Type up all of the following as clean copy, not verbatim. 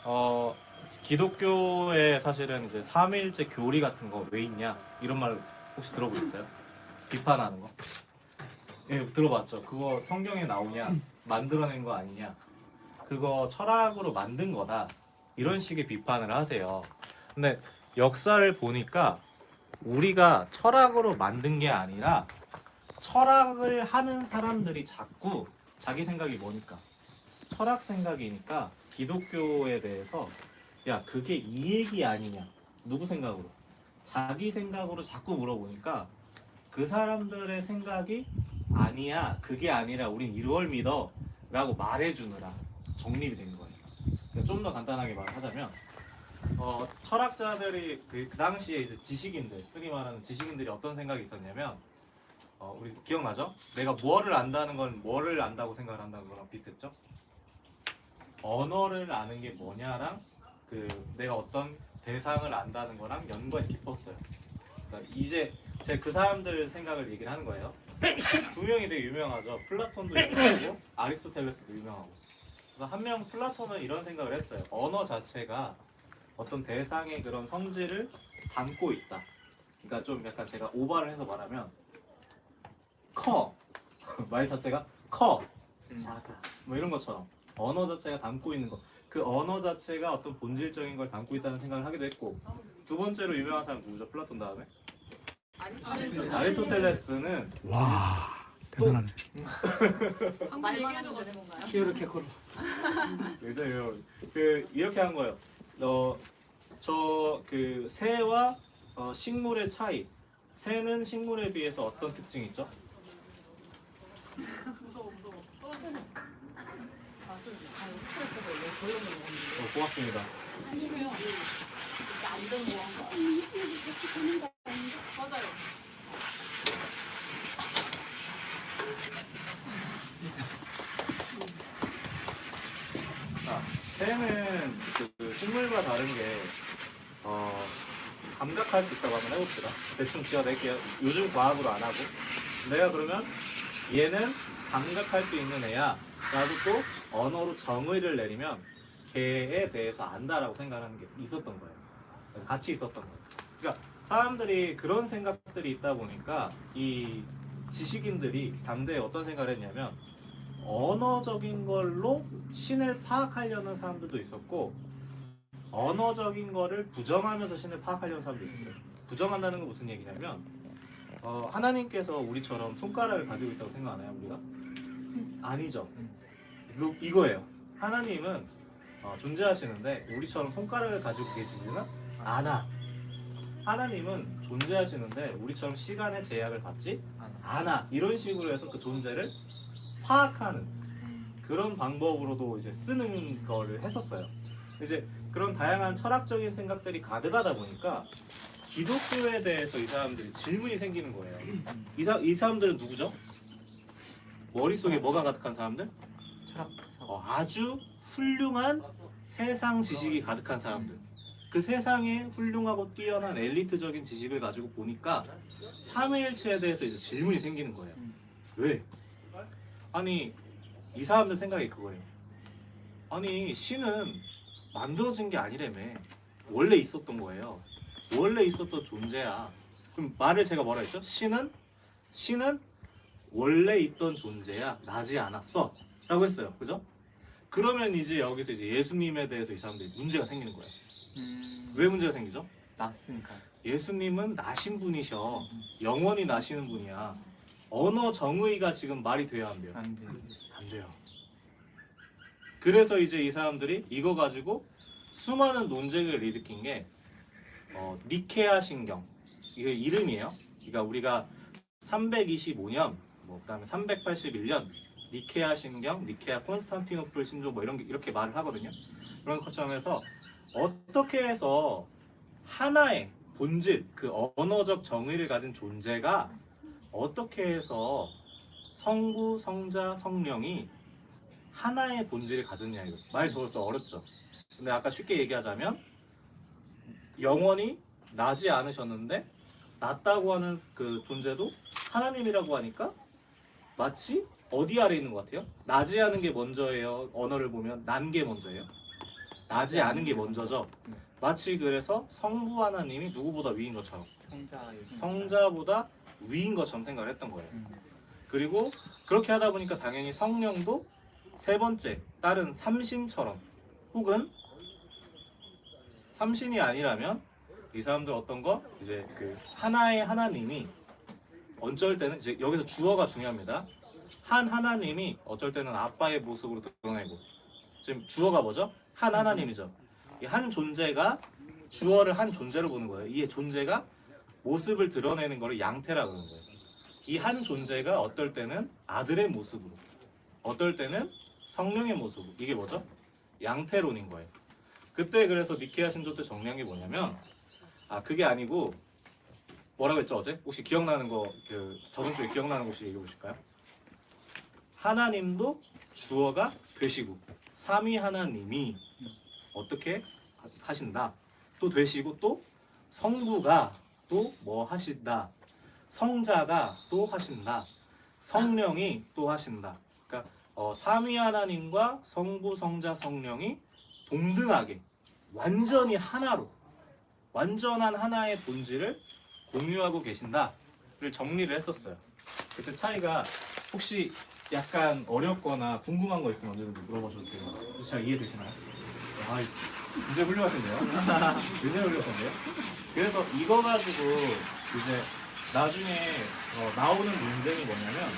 어, 기독교에 사실은 이제 삼위일체 교리 같은 거 왜 있냐 이런 말 혹시 들어보셨어요? 비판하는 거? 예, 들어봤죠. 그거 성경에 나오냐, 만들어낸 거 아니냐, 그거 철학으로 만든 거다 이런 식의 비판을 하세요. 근데 역사를 보니까 우리가 철학으로 만든 게 아니라 철학을 하는 사람들이 자꾸 자기 생각이 뭐니까 철학 생각이니까 기독교에 대해서 야 그게 이 얘기 아니냐 누구 생각으로 자기 생각으로 자꾸 물어보니까 그 사람들의 생각이 아니야 그게 아니라 우린 이걸 믿어 라고 말해주느라 정립이 된 거예요. 좀 더 간단하게 말하자면 철학자들이 그 당시에 이제 지식인들 흔히 말하는 지식인들이 어떤 생각이 있었냐면 우리 기억나죠? 내가 뭐를 안다는 건 뭐를 안다고 생각을 한다는 거랑 비슷했죠? 언어를 아는 게 뭐냐랑 그 내가 어떤 대상을 안다는 거랑 연관이 깊었어요. 그러니까 이제 제가 그 사람들 생각을 얘기를 하는 거예요. 두 명이 되게 유명하죠. 플라톤도 유명하고 아리스토텔레스도 유명하고. 그래서 한 명 플라톤은 이런 생각을 했어요. 언어 자체가 어떤 대상의 그런 성질을 담고 있다. 그러니까 좀 약간 제가 오바를 해서 말하면 커 말 자체가 커 작아 뭐 이런 것처럼 언어 자체가 담고 있는 거. 그 언어 자체가 어떤 본질적인 걸 담고 있다는 생각을 하기도 했고 두 번째로 유명한 사람 누구죠? 플라톤 다음에? 아리스토텔레스는 와 대단하네. 말만 하면 되는 건가요? 키오르 케코로. 맞아요. 그 이렇게 한 거예요. 저 그 새와 식물의 차이. 새는 식물에 비해서 어떤 특징이 있죠? 무서워. 고맙습니다. 아니면 진짜 안전 보안 거. 맞아요. 자, 새는 그 식물과 다른 게 감각할 수 있다고 한번 해봅시다. 대충 지어낼게요. 요즘 과학으로 안 하고. 내가 그러면 얘는 감각할 수 있는 애야 라고 또 언어로 정의를 내리면 걔에 대해서 안다라고 생각하는 게 있었던 거예요. 그래서 같이 있었던 거예요. 그러니까 사람들이 그런 생각들이 있다 보니까 이 지식인들이 당대에 어떤 생각을 했냐면 언어적인 걸로 신을 파악하려는 사람들도 있었고 언어적인 거를 부정하면서 신을 파악하려는 사람도 있었어요. 부정한다는 건 무슨 얘기냐면 하나님께서 우리처럼 손가락을 가지고 있다고 생각하나요 우리가? 아니죠. 이거예요. 하나님은 존재하시는데 우리처럼 손가락을 가지고 계시지는 않아. 하나님은 존재하시는데 우리처럼 시간의 제약을 받지 않아. 이런 식으로 해서 그 존재를 파악하는 그런 방법으로도 이제 쓰는 거를 했었어요. 이제 그런 다양한 철학적인 생각들이 가득하다 보니까 기독교에 대해서 이 사람들이 질문이 생기는 거예요. 이 사람들은 누구죠? 머릿속에 뭐가 가득한 사람들? 아주 훌륭한 세상 지식이 가득한 사람들. 그 세상에 훌륭하고 뛰어난 엘리트적인 지식을 가지고 보니까 삼위일체에 대해서 이제 질문이 생기는 거예요. 왜? 아니 이 사람들 생각이 그거예요. 아니 신은 만들어진 게 아니라며. 원래 있었던 거예요. 원래 있었던 존재야. 그럼 말을 제가 뭐라 했죠? 신은 원래 있던 존재야. 나지 않았어. 라고 했어요. 그죠? 그러면 이제 여기서 이제 예수님에 대해서 이 사람들이 문제가 생기는 거예요. 왜 문제가 생기죠? 났으니까. 예수님은 나신 분이셔. 영원히 나시는 분이야. 언어 정의가 지금 말이 돼야 안 돼요? 안 돼. 안 돼요. 그래서 이제 이 사람들이 이거 가지고 수많은 논쟁을 일으킨 게 니케아 신경. 이게 이름이에요. 그러니까 우리가 325년, 그다음에 381년 니케아 신경, 니케아 콘스탄티노플 신조 뭐 이렇게 말을 하거든요. 그런 것처럼 해서 어떻게 해서 하나의 본질, 그 언어적 정의를 가진 존재가 어떻게 해서 성부, 성자, 성령이 하나의 본질을 가졌냐 이거. 말 적어서 어렵죠. 근데 아까 쉽게 얘기하자면 영원히 나지 않으셨는데 낫다고 하는 그 존재도 하나님이라고 하니까 마치 어디 아래 있는 것 같아요? 나지 않은 게 먼저예요? 언어를 보면 난 게 먼저예요? 나지 않은 게 먼저죠. 마치 그래서 성부 하나님이 누구보다 위인 것처럼 성자보다 위인 것처럼 생각을 했던 거예요. 그리고 그렇게 하다 보니까 당연히 성령도 세 번째 다른 삼신처럼 혹은 삼신이 아니라면 이 사람들 어떤 거 이제 그 하나의 하나님이 어쩔 때는 이제 여기서 주어가 중요합니다. 한 하나님이 어쩔 때는 아빠의 모습으로 드러내고 지금 주어가 뭐죠? 한 하나님이죠. 이 한 존재가 주어를 한 존재로 보는 거예요. 이 존재가 모습을 드러내는 거를 양태라 그러는 거예요. 이 한 존재가 어떨 때는 아들의 모습으로, 어떨 때는 성령의 모습으로. 이게 뭐죠? 양태론인 거예요. 그때 그래서 니케아 신조 때 정리한 게 뭐냐면 그게 아니고 뭐라고 했죠 어제? 혹시 기억나는 거 그 저번 주에 기억나는 거 혹시 얘기해 보실까요? 하나님도 주어가 되시고 삼위 하나님이 어떻게 하신다. 또 되시고 또 성부가 또 뭐 하신다. 성자가 또 하신다. 성령이 또 하신다. 그러니까 삼위 하나님과 성부, 성자, 성령이 동등하게 완전히 하나로 완전한 하나의 본질을 공유하고 계신다를 정리를 했었어요. 그때 차이가 혹시 약간 어렵거나 궁금한 거 있으면 언제든지 물어보셔도 돼요. 잘 이해되시나요? 굉장히 훌륭하신데요? 굉장히 훌륭하신데요? 그래서 이거 가지고 이제 나중에 나오는 논쟁이 뭐냐면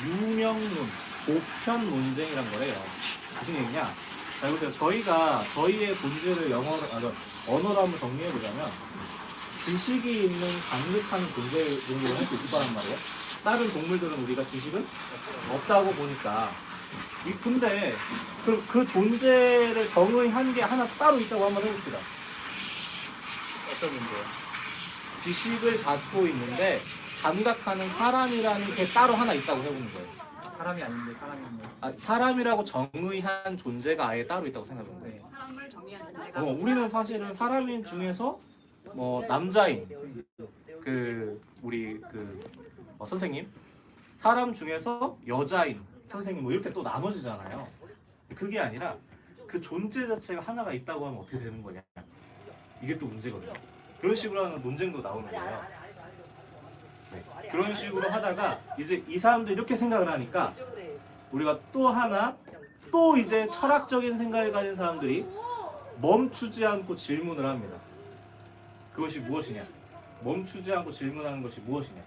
유명론, 보편 논쟁이란 거래요. 무슨 얘기냐? 자, 보세요. 저희가 저희의 본질을 언어로 한번 정리해 보자면 지식이 있는 강력한 존재 정도로 할 수 있을 거란 말이에요. 다른 동물들은 우리가 지식은 없다고 보니까 근데 그 존재를 정의한 게 하나 따로 있다고 한번 해봅시다. 어떤 문제요? 지식을 갖고 있는데 감각하는 사람이라는 게 따로 하나 있다고 해보는 거예요. 사람이 아닌데 사람인데. 사람이라고 정의한 존재가 아예 따로 있다고 생각하는 거예요. 사람을 정의한 존재가 우리는 사실은 사람인 중에서 남자인 우리 선생님, 사람 중에서 여자인 선생님 이렇게 또 나눠지잖아요. 그게 아니라 그 존재 자체가 하나가 있다고 하면 어떻게 되는 거냐, 이게 또 문제거든요. 그런 식으로 하는 논쟁도 나오는 거예요. 네. 그런 식으로 하다가 이제 이 사람들이 이렇게 생각을 하니까 우리가 또 이제 철학적인 생각을 가진 사람들이 멈추지 않고 질문을 합니다. 그것이 무엇이냐? 멈추지 않고 질문하는 것이 무엇이냐?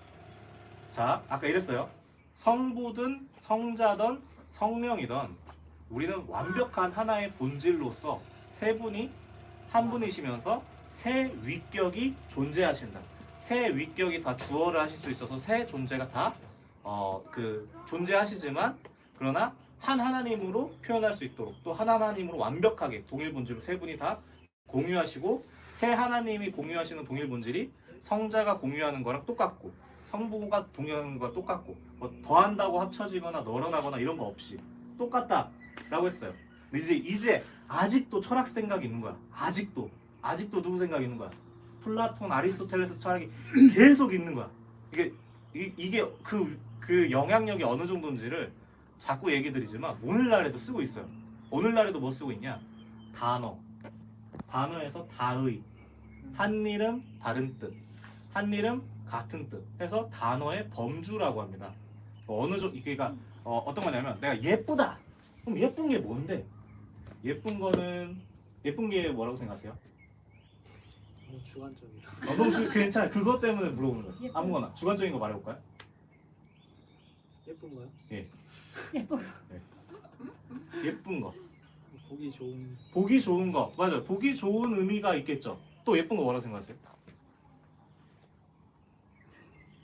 자, 아까 이랬어요. 성부든 성자든 성령이든 우리는 완벽한 하나의 본질로서 세 분이 한 분이시면서 세 위격이 존재하신다. 세 위격이 다 주어를 하실 수 있어서 세 존재가 다 존재하시지만 그러나 한 하나님으로 표현할 수 있도록 또 한 하나님으로 완벽하게 동일 본질로 세 분이 다 공유하시고 세 하나님이 공유하시는 동일 본질이 성자가 공유하는 거랑 똑같고 성부가 동유하는 거랑 똑같고 더한다고 합쳐지거나 널어나거나 이런 거 없이 똑같다라고 했어요. 근데 이제 아직도 철학 생각이 있는 거야. 아직도 누구 생각이 있는 거야? 플라톤, 아리스토텔레스 철학이 계속 있는 거야. 이게 그 영향력이 어느 정도인지를 자꾸 얘기 드리지만 오늘날에도 쓰고 있어요. 오늘날에도 뭐 쓰고 있냐? 단어에서 다의, 한 이름 다른 뜻, 한 이름 같은 뜻 해서 단어의 범주라고 합니다. 어떤 거냐면 내가 예쁘다. 그럼 예쁜 게 뭔데? 예쁜 게 뭐라고 생각하세요? 주관적이다. 너무 괜찮아. 그것 때문에 물어보는 거예요. 아무거나 주관적인 거 말해볼까요? 예쁜가요? 예. 예쁜 거. 예쁜 거. 보기 좋은. 보기 좋은 거. 맞아요. 보기 좋은 의미가 있겠죠. 또 예쁜 거 뭐라고 생각하세요?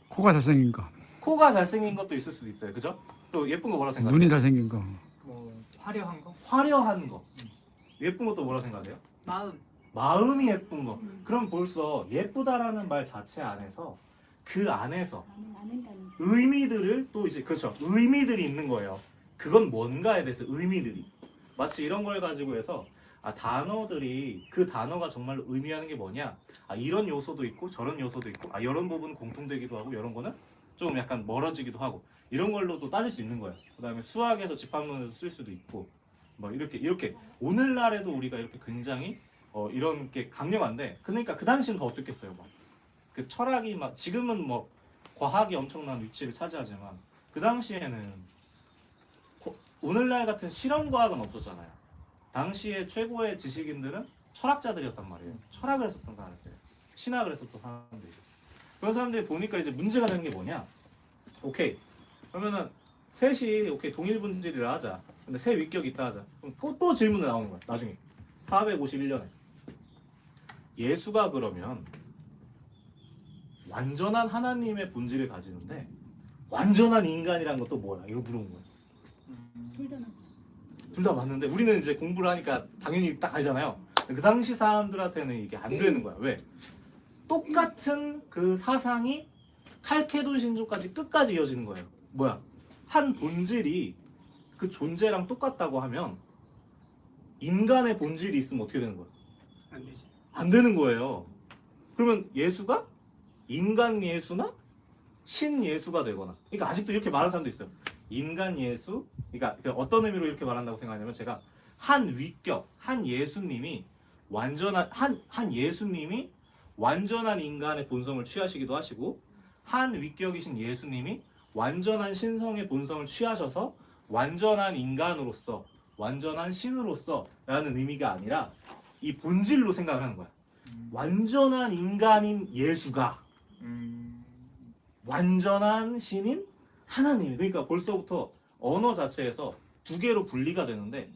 코가 잘생긴 거, 코가 잘생긴 것도 있을 수도 있어요. 그죠? 또 예쁜 거 뭐라고 생각하세요? 눈이 잘생긴 거, 뭐 화려한 거? 화려한 거. 예쁜 것도 뭐라고 생각하세요? 마음이 예쁜 거. 그럼 벌써 예쁘다라는 말 자체 안에서 그 안에서 의미들을 또 이제 그렇죠. 의미들이 있는 거예요. 그건 뭔가에 대해서 의미들이. 마치 이런 걸 가지고 해서 단어들이 그 단어가 정말로 의미하는 게 뭐냐? 이런 요소도 있고 저런 요소도 있고 이런 부분은 공통되기도 하고 이런 거는 좀 약간 멀어지기도 하고 이런 걸로도 따질 수 있는 거예요. 그다음에 수학에서 집합론에서 쓸 수도 있고 뭐 이렇게 오늘날에도 우리가 이렇게 굉장히 이런 게 강력한데 그러니까 그 당시는 더 어떻겠어요? 막. 그 철학이 막 지금은 뭐 과학이 엄청난 위치를 차지하지만 그 당시에는 오늘날 같은 실험 과학은 없었잖아요. 당시에 최고의 지식인들은 철학자들이었단 말이에요. 철학을 했었던 사람들, 신학을 했었던 사람들이. 그런 사람들이 보니까 이제 문제가 되는 게 뭐냐? 오케이. 그러면은 셋이 오케이 동일 분질이라 하자. 근데 세 위격이 있다 하자. 그럼 또 질문이 나오는 거야. 나중에 451년에 예수가 그러면 완전한 하나님의 본질을 가지는데 완전한 인간이란 것도 뭐야? 이거 물어본 거야. 둘 다 맞아. 둘 다 맞는데 우리는 이제 공부를 하니까 당연히 딱 알잖아요. 그 당시 사람들한테는 이게 안 되는 거야. 왜? 똑같은 그 사상이 칼케돈 신조까지 끝까지 이어지는 거예요. 뭐야? 한 본질이 그 존재랑 똑같다고 하면 인간의 본질이 있으면 어떻게 되는 거야? 안 되지. 안 되는 거예요. 그러면 예수가 인간 예수나 신 예수가 되거나. 그러니까 아직도 이렇게 말하는 사람도 있어요. 인간 예수. 그러니까 어떤 의미로 이렇게 말한다고 생각하냐면 제가 한 위격, 한 예수님이 한 예수님이 완전한 인간의 본성을 취하시기도 하시고 한 위격이신 예수님이 완전한 신성의 본성을 취하셔서 완전한 인간으로서 완전한 신으로서 라는 의미가 아니라 이 본질로 생각을 하는 거야. 완전한 인간인 예수가 완전한 신인 하나님. 그러니까 벌써부터 언어 자체에서 두 개로 분리가 되는데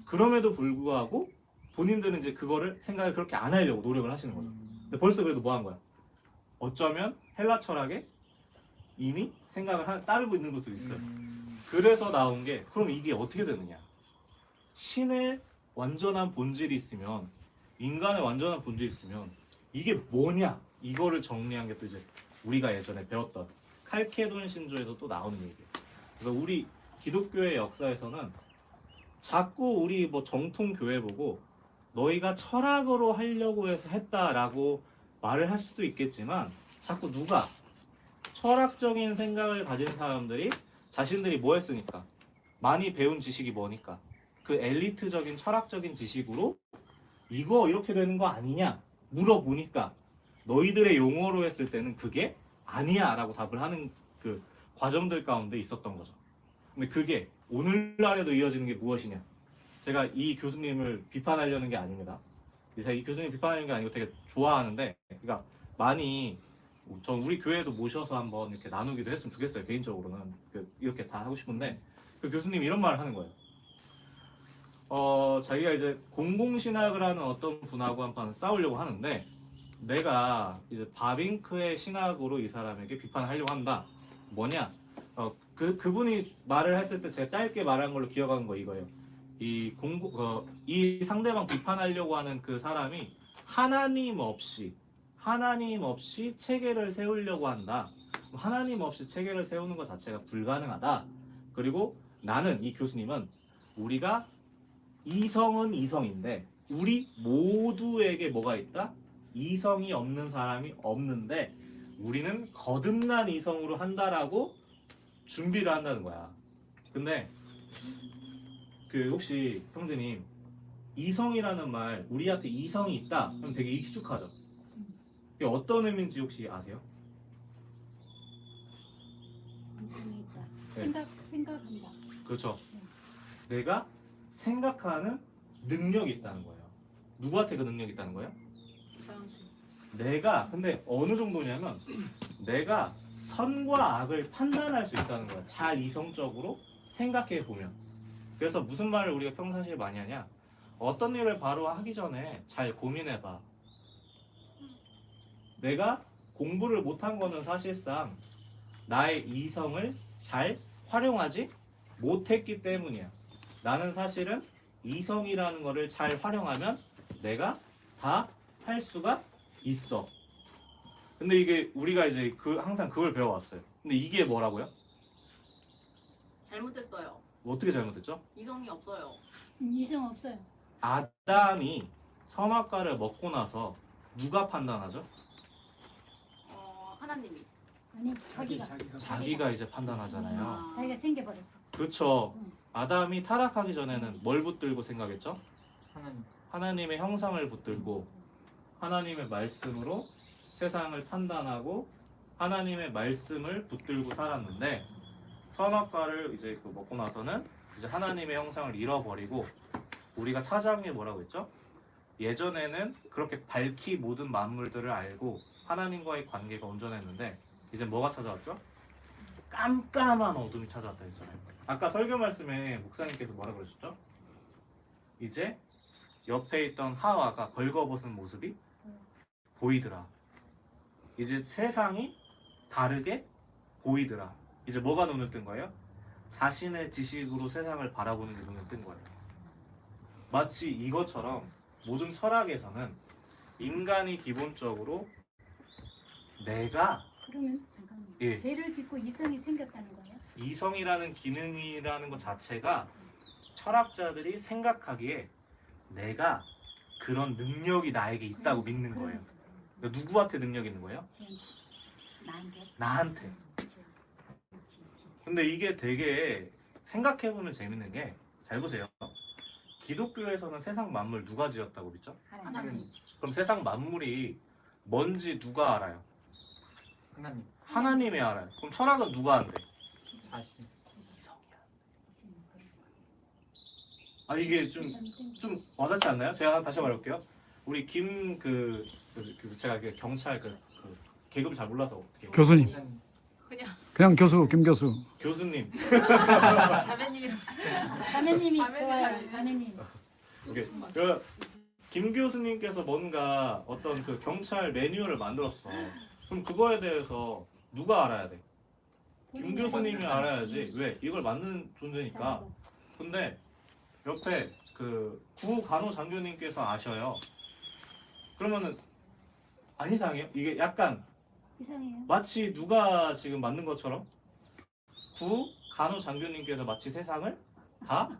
그럼에도 불구하고 본인들은 이제 그거를 생각을 그렇게 안 하려고 노력을 하시는 거죠. 근데 벌써 그래도 뭐 한 거야? 어쩌면 헬라 철학에 이미 생각을 따르고 있는 것도 있어요. 그래서 나온 게 그럼 이게 어떻게 되느냐? 신의 완전한 본질이 있으면 인간의 완전한 본질이 있으면 이게 뭐냐? 이거를 정리한 게 또 이제 우리가 예전에 배웠던 칼케돈 신조에서 또 나오는 얘기예요. 그래서 우리 기독교의 역사에서는 자꾸 우리 뭐 정통 교회 보고 너희가 철학으로 하려고 해서 했다라고 말을 할 수도 있겠지만 자꾸 누가 철학적인 생각을 가진 사람들이 자신들이 뭐 했으니까 많이 배운 지식이 뭐니까 그 엘리트적인 철학적인 지식으로 이거 이렇게 되는 거 아니냐 물어보니까 너희들의 용어로 했을 때는 그게 아니야 라고 답을 하는 그 과정들 가운데 있었던 거죠. 근데 그게 오늘날에도 이어지는 게 무엇이냐? 제가 이 교수님을 비판하려는 게 아닙니다. 제가 이 교수님 비판하려는 게 아니고 되게 좋아하는데 그러니까 많이 전 우리 교회도 모셔서 한번 이렇게 나누기도 했으면 좋겠어요. 개인적으로는 이렇게 다 하고 싶은데 그 교수님이 이런 말을 하는 거예요. 자기가 이제 공공신학을 하는 어떤 분하고 한번 싸우려고 하는데 내가 이제 바빙크의 신학으로 이 사람에게 비판을 하려고 한다. 뭐냐? 그분이 말을 했을 때 제가 짧게 말한 걸로 기억하는 거 이거예요. 이 상대방 비판하려고 하는 그 사람이 하나님 없이 체계를 세우려고 한다. 하나님 없이 체계를 세우는 것 자체가 불가능하다. 그리고 나는 이 교수님은 우리가 이성은 이성인데 우리 모두에게 뭐가 있다? 이성이 없는 사람이 없는데 우리는 거듭난 이성으로 한다라고 준비를 한다는 거야. 근데 혹시 형제님 이성이라는 말 우리한테 이성이 있다 그럼 되게 익숙하죠? 이게 어떤 의미인지 혹시 아세요? 이성이 있다. 네. 생각한다. 그렇죠. 내가 생각하는 능력이 있다는 거예요. 누구한테 그 능력이 있다는 거예요? 내가 근데 어느 정도냐면 내가 선과 악을 판단할 수 있다는 거야. 잘 이성적으로 생각해 보면. 그래서 무슨 말을 우리가 평상시에 많이 하냐? 어떤 일을 바로 하기 전에 잘 고민해 봐. 내가 공부를 못한 거는 사실상 나의 이성을 잘 활용하지 못했기 때문이야. 나는 사실은 이성이라는 거를 잘 활용하면 내가 다 할 수가 있어. 근데 이게 우리가 이제 항상 그걸 배워왔어요. 근데 이게 뭐라고요? 잘못됐어요. 어떻게 잘못했죠? 이성이 없어요. 이성 없어요. 아담이 선악과를 먹고 나서 누가 판단하죠? 하나님이. 아니 자기가 자기가 이제 판단하잖아요. 자기가 생겨버렸어. 그렇죠. 아담이 타락하기 전에는 뭘 붙들고 생각했죠? 하나님. 하나님의 형상을 붙들고 하나님의 말씀으로 세상을 판단하고 하나님의 말씀을 붙들고 살았는데 선악과를 이제 먹고 나서는 이제 하나님의 형상을 잃어버리고 우리가 찾아온 게 뭐라고 했죠? 예전에는 그렇게 밝히 모든 만물들을 알고 하나님과의 관계가 온전했는데 이제 뭐가 찾아왔죠? 깜깜한 어둠이 찾아왔다 했잖아요. 아까 설교 말씀에 목사님께서 뭐라고 그러셨죠? 이제 옆에 있던 하와가 벌거벗은 모습이 보이더라. 이제 세상이 다르게 보이더라. 이제 뭐가 눈을 뜬 거예요? 자신의 지식으로 세상을 바라보는 게 눈을 뜬 거예요. 마치 이것처럼 모든 철학에서는 인간이 기본적으로 내가 그러면 잠깐만. 예. 죄를 짓고 이성이 생겼다는 거예요? 이성이라는 기능이라는 것 자체가 철학자들이 생각하기에 내가 그런 능력이 나에게 있다고 믿는 거예요. 그러니까 누구한테 능력이 있는 거예요? 지금 나한테. 나한테. 그치. 근데 이게 되게 생각해보면 재밌는 게 잘 보세요. 기독교에서는 세상 만물 누가 지었다고 믿죠? 하나님. 그럼 세상 만물이 뭔지 누가 알아요? 하나님. 하나님이 알아요. 그럼 철학은 누가 한대? 자신. 아 이게 좀 와닿지 않나요? 제가 다시 말해볼게요. 우리 제가 경찰 계급 잘 몰라서 어떻게 교수님. 하나님. 그냥 교수, 김 교수. 교수님. 자매님이라고. 자매님이 좋아요. 자매님. 오케이. 김 교수님께서 뭔가 어떤 그 경찰 매뉴얼을 만들었어. 그럼 그거에 대해서 누가 알아야 돼? 김 교수님이 알아야지. 왜? 이걸 만든 존재니까. 근데 옆에 그 구간호장교님께서 아셔요. 그러면은 안 이상해요? 이게 약간 이상해요. 마치 누가 지금 만든 것처럼 구간호장교님께서 마치 세상을 다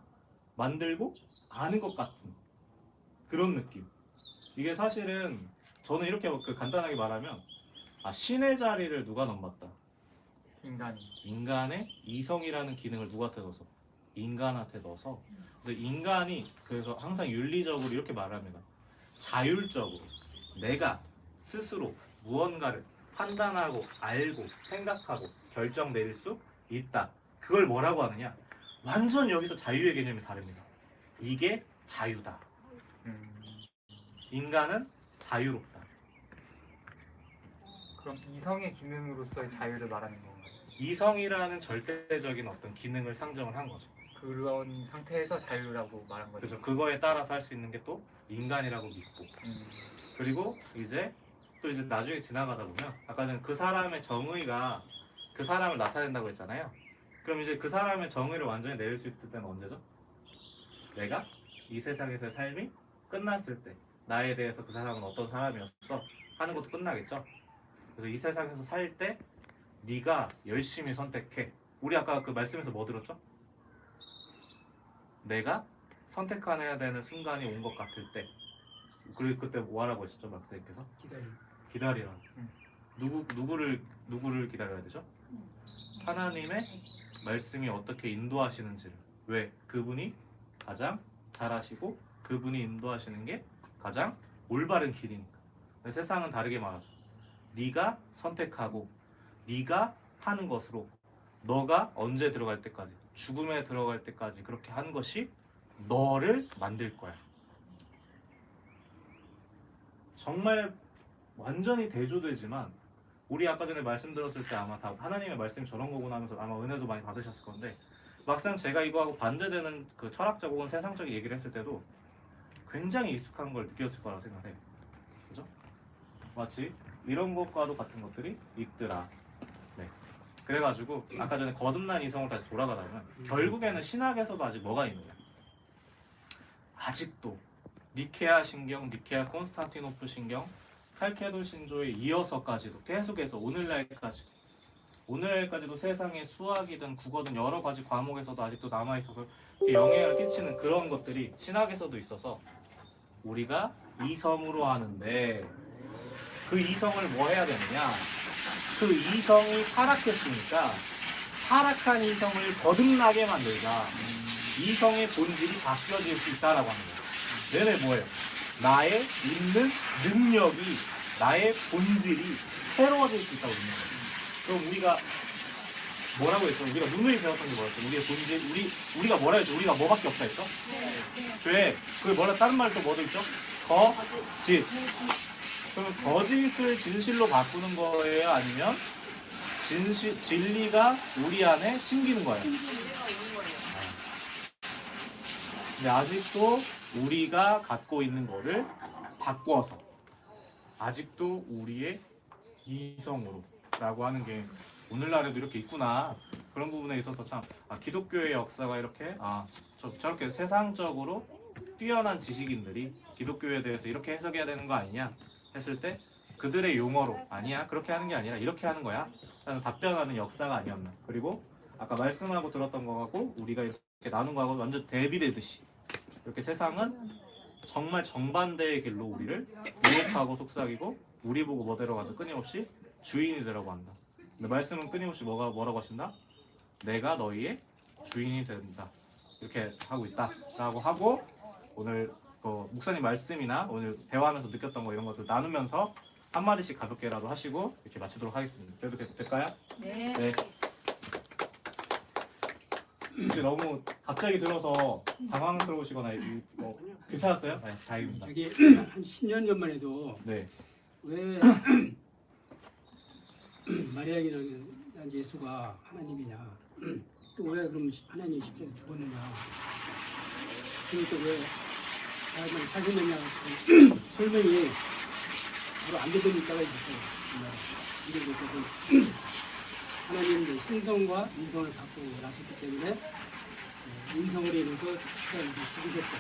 만들고 아는 것 같은 그런 느낌. 이게 사실은 저는 이렇게 간단하게 말하면 신의 자리를 누가 넘봤다? 인간이. 인간의 이성이라는 기능을 누구한테 넣어서? 인간한테 넣어서. 그래서 인간이 그래서 항상 윤리적으로 이렇게 말합니다. 자율적으로 내가 스스로 무언가를 판단하고 알고 생각하고 결정 내릴 수 있다. 그걸 뭐라고 하느냐? 완전 여기서 자유의 개념이 다릅니다. 이게 자유다. 인간은 자유롭다. 그럼 이성의 기능으로서의 자유를 말하는 건가요? 이성이라는 절대적인 어떤 기능을 상정을 한 거죠. 그런 상태에서 자유라고 말한 거죠. 그래서 그거에 따라서 할 수 있는 게 또 인간이라고 믿고 그리고 이제 또 이제 나중에 지나가다 보면 아까 전에 그 사람의 정의가 그 사람을 나타낸다고 했잖아요. 그럼 이제 그 사람의 정의를 완전히 내릴 수 있을 때는 언제죠? 내가 이 세상에서의 삶이 끝났을 때 나에 대해서 그 사람은 어떤 사람이었어 하는 것도 끝나겠죠. 그래서 이 세상에서 살 때 네가 열심히 선택해. 우리 아까 그 말씀에서 뭐 들었죠? 내가 선택해야 되는 순간이 온 것 같을 때 그리고 그때 뭐 하라고 했었죠? 박사님께서? 기다리라. 누구를 기다려야 되죠? 하나님의 말씀이 어떻게 인도하시는지를. 왜? 그분이 가장 잘하시고 그분이 인도하시는 게 가장 올바른 길이니까. 근데 세상은 다르게 말하죠. 네가 선택하고 네가 하는 것으로 너가 언제 들어갈 때까지 죽음에 들어갈 때까지 그렇게 하는 것이 너를 만들 거야. 정말 완전히 대조되지만 우리 아까 전에 말씀드렸을 때 아마 다 하나님의 말씀이 저런 거구나 하면서 아마 은혜도 많이 받으셨을 건데 막상 제가 이거하고 반대되는 그 철학적 혹은 세상적인 얘기를 했을 때도 굉장히 익숙한 걸 느꼈을 거라고 생각해요. 그죠? 마치 이런 것과도 같은 것들이 있더라. 네. 그래가지고 아까 전에 거듭난 이성으로 다시 돌아가자면 결국에는 신학에서도 아직 뭐가 있느냐? 아직도 니케아 신경, 니케아 콘스탄티노플 신경, 칼케돈 신조에 이어서까지도 계속해서 오늘날까지도 세상의 수학이든 국어든 여러 가지 과목에서도 아직도 남아있어서 영향을 끼치는 그런 것들이 신학에서도 있어서 우리가 이성으로 하는데 그 이성을 뭐 해야 되느냐? 그 이성이 타락했으니까 타락한 이성을 거듭나게 만들자. 이성의 본질이 바뀌어질 수 있다라고 하는 거예요. 얘네 뭐예요? 나의 있는 능력이 나의 본질이 새로워질 수 있다고 믿는 거예요. 그럼 우리가 뭐라고 했어? 우리가 누누이 배웠던 게 뭐였어? 우리의 본질, 우리가 뭐라 했죠? 우리가 뭐밖에 없다 했어? 죄. 그게 뭐라 다른 말 또 뭐도 있죠? 거짓. 그럼 거짓을 진실로 바꾸는 거예요? 아니면 진리가 우리 안에 심기는 거예요? 근데 아직도 우리가 갖고 있는 거를 바꿔서 아직도 우리의 이성으로 라고 하는 게 오늘날에도 이렇게 있구나. 그런 부분에 있어서 참 기독교의 역사가 이렇게 저렇게 세상적으로 뛰어난 지식인들이 기독교에 대해서 이렇게 해석해야 되는 거 아니냐 했을 때 그들의 용어로 아니야 그렇게 하는 게 아니라 이렇게 하는 거야 라는 답변하는 역사가 아니었나. 그리고 아까 말씀하고 들었던 거하고 우리가 이렇게 나눈 거하고 완전 대비되듯이 이렇게 세상은 정말 정반대의 길로 우리를 유혹하고 속삭이고 우리 보고 뭐대로 가도 끊임없이 주인이 되라고 한다. 근데 말씀은 끊임없이 뭐라고 하신다? 내가 너희의 주인이 된다. 이렇게 하고 있다 라고 하고 오늘 목사님 말씀이나 오늘 대화하면서 느꼈던 거 이런 것들 나누면서 한마디씩 가볍게라도 하시고 이렇게 마치도록 하겠습니다. 그래도 될까요? 네. 네. 이제 너무 갑자기 들어서 당황스러우시거나 괜찮았어요? 네, 다행입니다. 저기 한 10년 전만 해도 네. 왜 마리아에게는 예수가 하나님이냐, 또 왜 그럼 하나님이 십자가에서 죽었느냐, 그러니까 왜 하나님을 사셨느냐 설명이 바로 안 되던 있다가 있었어요. 이게 하나님의 신성과 인성을 갖고 나셨기 때문에 인성으로 인해서 죽으셨고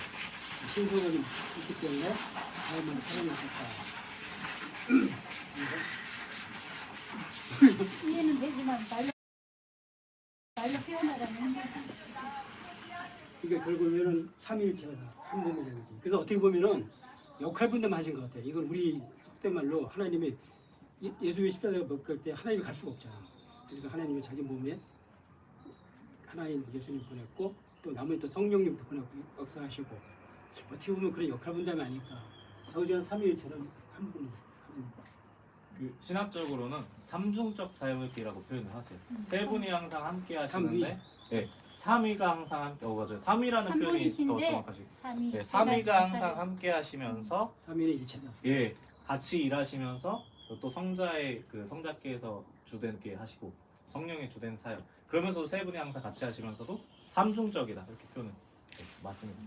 신성을 있기 때문에 사람을 살아나셨다. 이해는 되지만 말로 표현하라면 힘들지. 그러니까 결국에는 삼위일체가 한 몸이라는 거지. 그래서 어떻게 보면은 역할 분담하신 것 같아요. 이건 우리 속된 말로 하나님이 예수의 십자가에 못 갈 때 하나님이 갈 수가 없잖아. 그러니까 하나님이 자기 몸에 하나님 예수님 보냈고 또 나머지 또 성령님도 보내고 역사하시고 어떻게 보면 그런 역할 분담이 아닐까. 저우지간 삼위일체는 한 분. 그 신학적으로는 삼중적 사역이라고 표현을 하세요. 세 분이 항상 함께 하시는데, 삼위. 네, 삼위가 항상 함께, 맞아요. 삼위라는 표현이 더 삼분이신데 정확하시. 삼위. 네, 삼위가 항상 함께 하시면서, 삼위는 일체다. 예, 같이 일하시면서 또 성자의 그 성자께서 주된 게 하시고 성령의 주된 사역. 그러면서 세 분이 항상 같이 하시면서도 삼중적이다 이렇게 표현을. 네, 맞습니다.